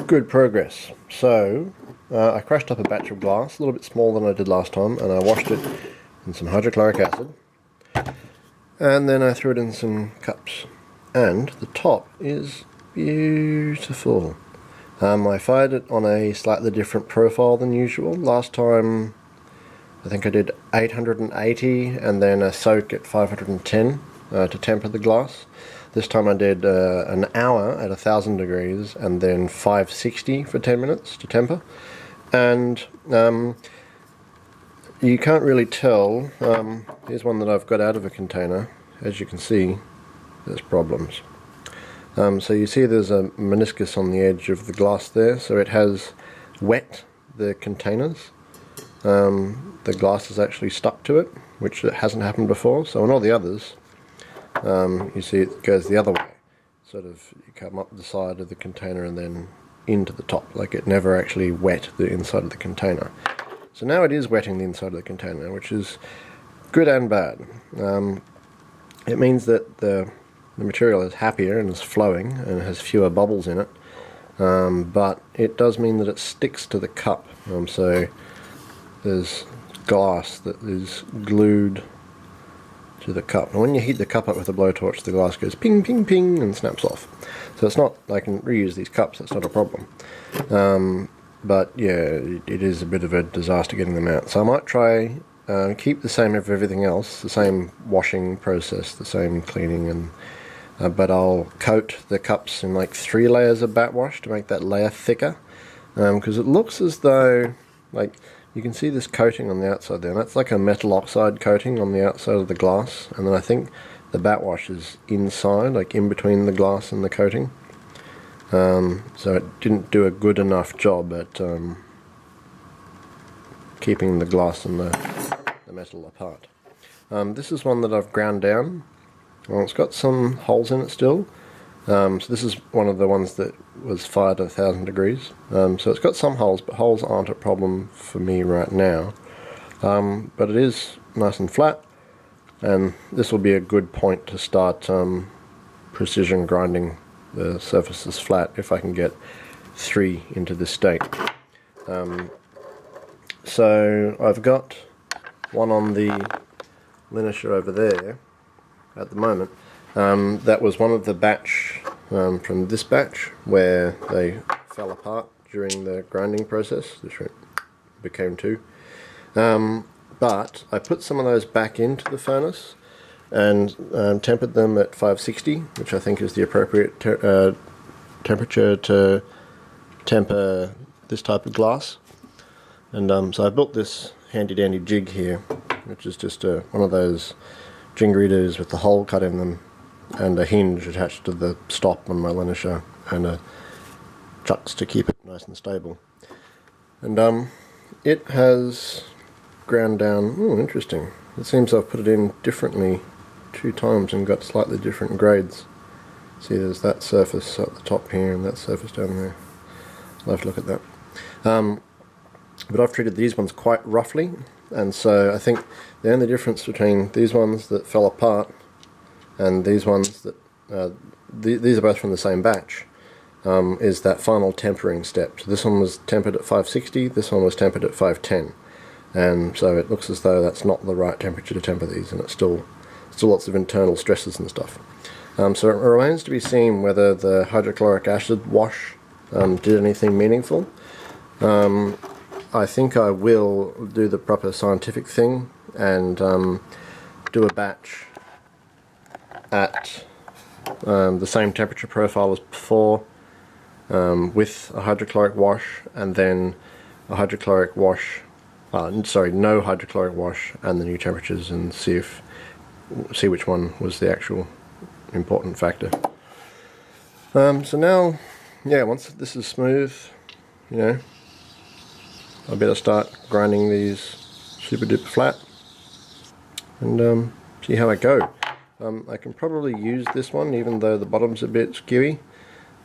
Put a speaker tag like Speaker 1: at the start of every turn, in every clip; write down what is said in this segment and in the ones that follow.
Speaker 1: good progress. So I crushed up a batch of glass, a little bit smaller than I did last time, and I washed it in some hydrochloric acid, and then I threw it in some cups, and the top is beautiful. I fired it on a slightly different profile than usual. Last time I think I did 880 and then a soak at 510 to temper the glass. This time I did an hour at 1000 degrees and then 560 for 10 minutes to temper. And you can't really tell. Here's one that I've got out of a container. As you can see, there's problems. So you see there's a meniscus on the edge of the glass there, so it has wet the containers. The glass is actually stuck to it, which hasn't happened before. So on all the others, you see it goes the other way. Sort of, you come up the side of the container and then into the top, like it never actually wet the inside of the container. So now it is wetting the inside of the container, which is good and bad. It means that the material is happier and is flowing and has fewer bubbles in it, but it does mean that it sticks to the cup. So there's glass that is glued to the cup, and when you heat the cup up with a blowtorch, the glass goes ping ping ping and snaps off. So it's not, I can reuse these cups, that's not a problem. But yeah, it is a bit of a disaster getting them out. So I might try keep the same of everything else, the same washing process, the same cleaning, and but I'll coat the cups in like 3 layers of bat wash to make that layer thicker, because it looks as though, like, you can see this coating on the outside there, and that's like a metal oxide coating on the outside of the glass, and then I think the bat wash is inside, like in between the glass and the coating. So it didn't do a good enough job at keeping the glass and the metal apart. This is one that I've ground down. Well, it's got some holes in it still. So this is one of the ones that was fired at 1000 degrees. So it's got some holes, but holes aren't a problem for me right now. But it is nice and flat, and this will be a good point to start precision grinding the surfaces flat if I can get 3 into this state. So I've got one on the linisher over there at the moment. That was one of the batch from this batch where they fell apart during the grinding process. This became 2. But I put some of those back into the furnace and tempered them at 560, which I think is the appropriate temperature to temper this type of glass. And so I built this handy dandy jig here, which is just one of those jingritos with the hole cut in them and a hinge attached to the stop on my linisher and chucks to keep it nice and stable. And it has ground down. Oh, interesting. It seems I've put it in differently 2 times and got slightly different grades. See, there's that surface at the top here and that surface down there. I'll have to look at that. But I've treated these ones quite roughly, and so I think the only difference between these ones that fell apart and these ones that these are both from the same batch, is that final tempering step. So this one was tempered at 560, this one was tempered at 510, and so it looks as though that's not the right temperature to temper these, and it's still lots of internal stresses and stuff. So it remains to be seen whether the hydrochloric acid wash did anything meaningful. I think I will do the proper scientific thing and do a batch at the same temperature profile as before, with a hydrochloric wash, and then a hydrochloric wash, no hydrochloric wash, and the new temperatures, and see which one was the actual important factor. So now, yeah, once this is smooth, you know, I better start grinding these super duper flat and see how I go. I can probably use this one even though the bottom's a bit skewy,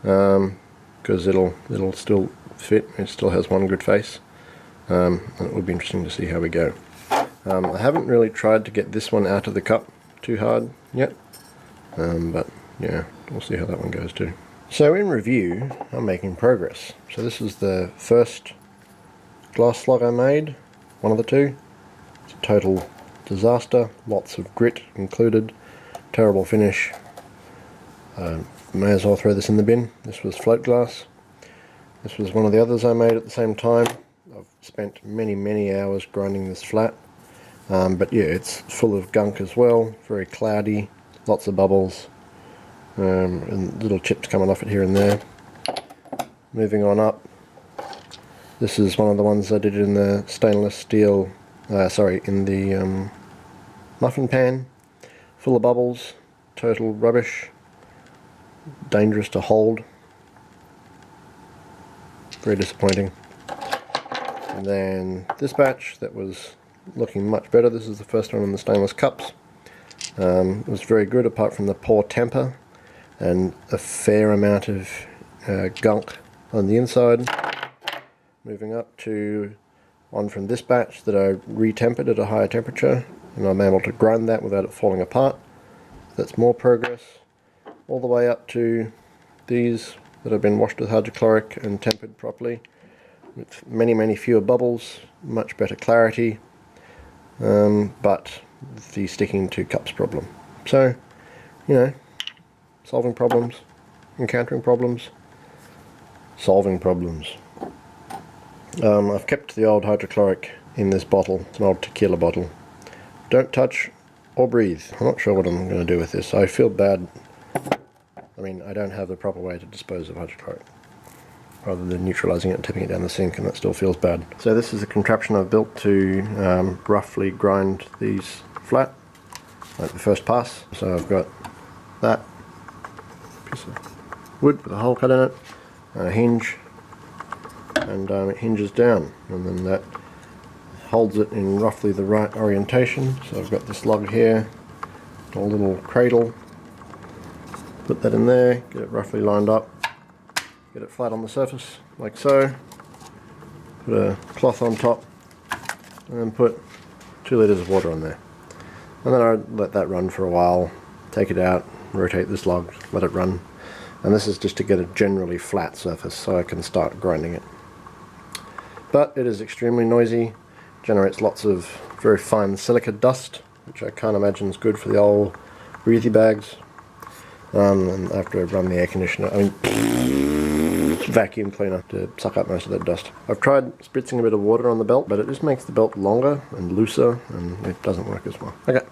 Speaker 1: because it'll still fit. It still has one good face. And it will be interesting to see how we go. I haven't really tried to get this one out of the cup too hard yet, but yeah, we'll see how that one goes too. So in review, I'm making progress. So this is the first glass slug I made, one of the two. It's a total disaster, lots of grit included, terrible finish. May as well throw this in the bin. This was float glass. This was one of the others I made at the same time. I've spent many hours grinding this flat. But yeah, it's full of gunk as well, very cloudy, lots of bubbles, and little chips coming off it here and there. Moving on up, this is one of the ones I did in the stainless steel, in the muffin pan, full of bubbles, total rubbish, dangerous to hold, very disappointing. And then this batch that was looking much better, this is the first one in the stainless cups. It was very good apart from the poor temper and a fair amount of gunk on the inside. Moving up to one from this batch that I re-tempered at a higher temperature, and I'm able to grind that without it falling apart. That's more progress. All the way up to these that have been washed with hydrochloric and tempered properly, with many fewer bubbles, much better clarity, but the sticking to cups problem. So, you know, solving problems, encountering problems, solving problems. I've kept the old hydrochloric in this bottle. It's an old tequila bottle. Don't touch or breathe. I'm not sure what I'm going to do with this. I feel bad. I mean, I don't have the proper way to dispose of hydrochloric, rather than neutralizing it and tipping it down the sink, and that still feels bad. So this is a contraption I've built to roughly grind these flat, like the first pass. So I've got that piece of wood with a hole cut in it, and a hinge, and it hinges down, and then that holds it in roughly the right orientation. So I've got this lug here, a little cradle, put that in there, get it roughly lined up, get it flat on the surface like so, put a cloth on top, and then put 2 litres of water on there. And then I let that run for a while, take it out, rotate this log, let it run. And this is just to get a generally flat surface so I can start grinding it. But it is extremely noisy, generates lots of very fine silica dust, which I can't imagine is good for the old breathy bags. And after I run the air conditioner, vacuum cleaner to suck up most of that dust. I've tried spritzing a bit of water on the belt, but it just makes the belt longer and looser, and it doesn't work as well. Okay.